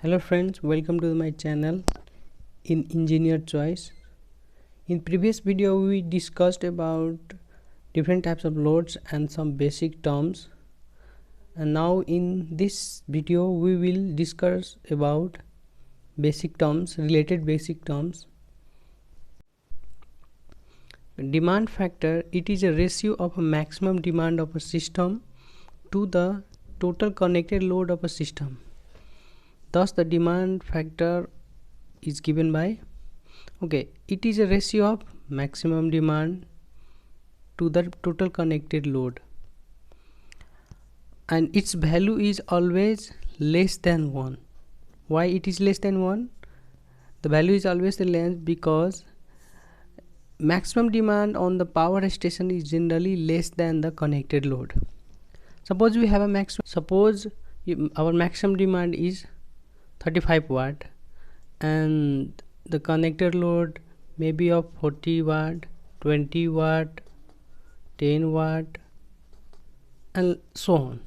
Hello friends, welcome to my channel in Engineer Choice. In previous video we discussed about different types of loads and some basic terms, and now in this video we will discuss about related basic terms. Demand factor, it is a ratio of a maximum demand of a system to the total connected load of a system. Thus the demand factor is given by, it is a ratio of maximum demand to the total connected load, and its value is always less than 1. Why it is less than 1? The value is always less because maximum demand on the power station is generally less than the connected load. Suppose we have a our maximum demand is 35 watt and the connected load may be of 40 watt, 20 watt, 10 watt and so on.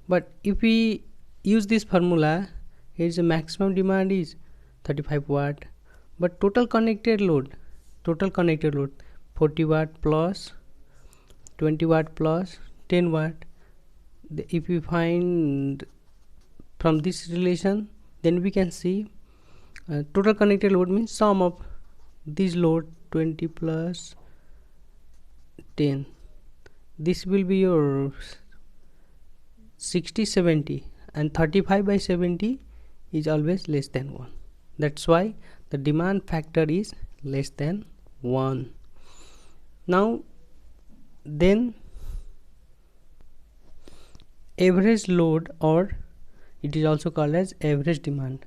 But if we use this formula, here is the maximum demand is 35 watt, but total connected load 40 watt plus 20 watt plus 10 watt. If we find from this relation, then we can see total connected load means sum of this load 20 plus 10. This will be your 60/70, and 35 by 70 is always less than 1. That's why the demand factor is less than 1. Now then, average load, or it is also called as average demand.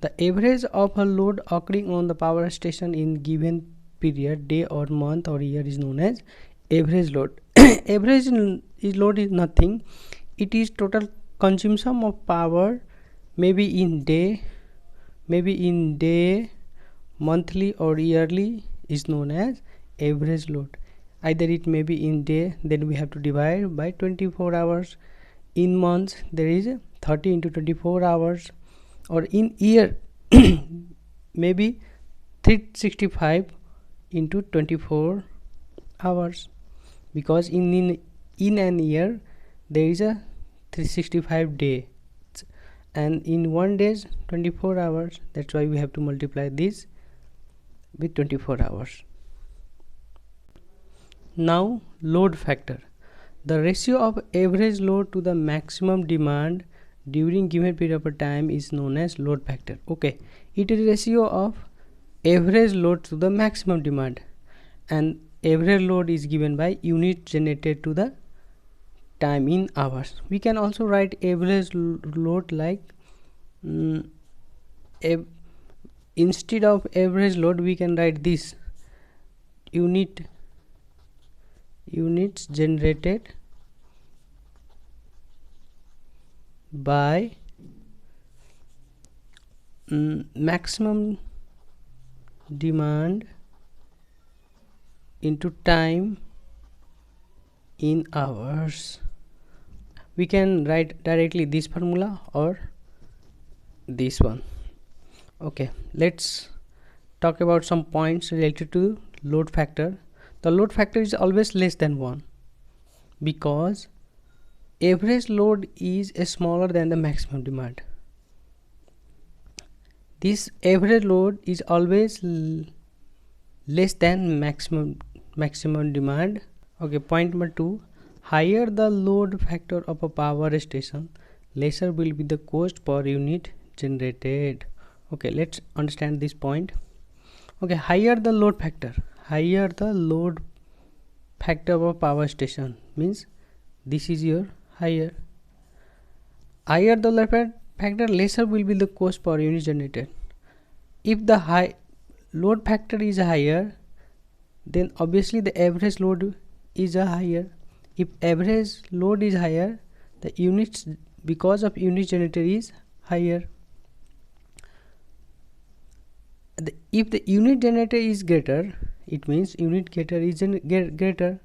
The average of a load occurring on the power station in given period, day or month or year, is known as average load. Average load is nothing. It is total consumption of power, maybe in day, monthly or yearly, is known as average load. Either it may be in day, then we have to divide by 24 hours. In months, there is 30 into 24 hours, or in year maybe 365 into 24 hours, because in an year there is a 365 days, and in 1 day 24 hours. That's why we have to multiply this with 24 hours. Now load factor, the ratio of average load to the maximum demand during given period of time is known as load factor. It is a ratio of average load to the maximum demand, and average load is given by unit generated to the time in hours. We can also write average load like instead of average load we can write this: units generated by maximum demand into time in hours. We can write directly this formula or this one. Let's talk about some points related to load factor. The load factor is always less than 1 because average load is smaller than the maximum demand. This average load is always less than maximum demand. Point number 2, higher the load factor of a power station, lesser will be the cost per unit generated. Let's understand this point. Higher the load factor of a power station means this is your higher the load factor, lesser will be the cost per unit generated. If the high load factor is higher, then obviously the average load is higher. If average load is higher, the units, because of unit generated, is higher. If the unit generator is greater, it means unit getter is greater.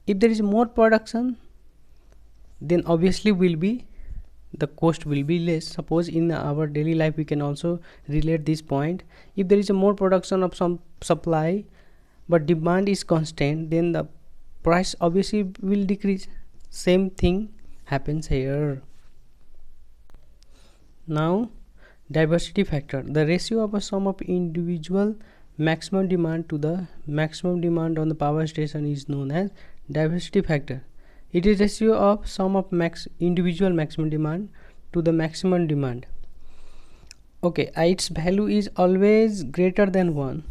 If there is more production, then obviously will be the cost will be less. Suppose in our daily life we can also relate this point. If there is a more production of some supply but demand is constant, then the price obviously will decrease. Same thing happens here. Now, diversity factor, the ratio of a sum of individual maximum demand to the maximum demand on the power station is known as diversity factor. It is ratio of sum of individual maximum demand to the maximum demand. Okay, its value is always greater than 1.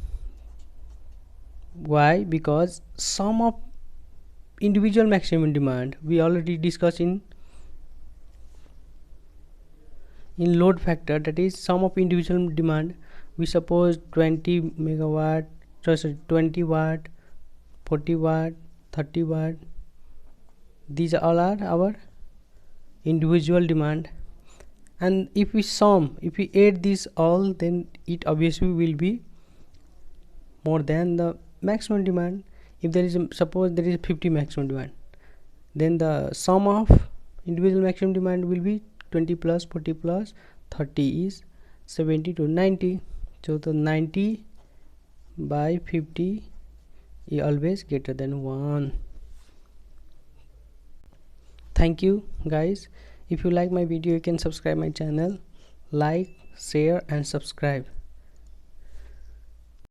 Why? Because sum of individual maximum demand we already discussed in load factor, that is sum of individual demand. We suppose 20 megawatt, sorry, 20 watt, 40 watt, 30 watt. These all are our individual demand, and if we add these all, then it obviously will be more than the maximum demand. If there is suppose there is 50 maximum demand, then the sum of individual maximum demand will be 20 plus 40 plus 30 is 70 to 90. So the 90 by 50 is always greater than 1. Thank you guys. If you like my video, you can subscribe my channel, like, share and subscribe.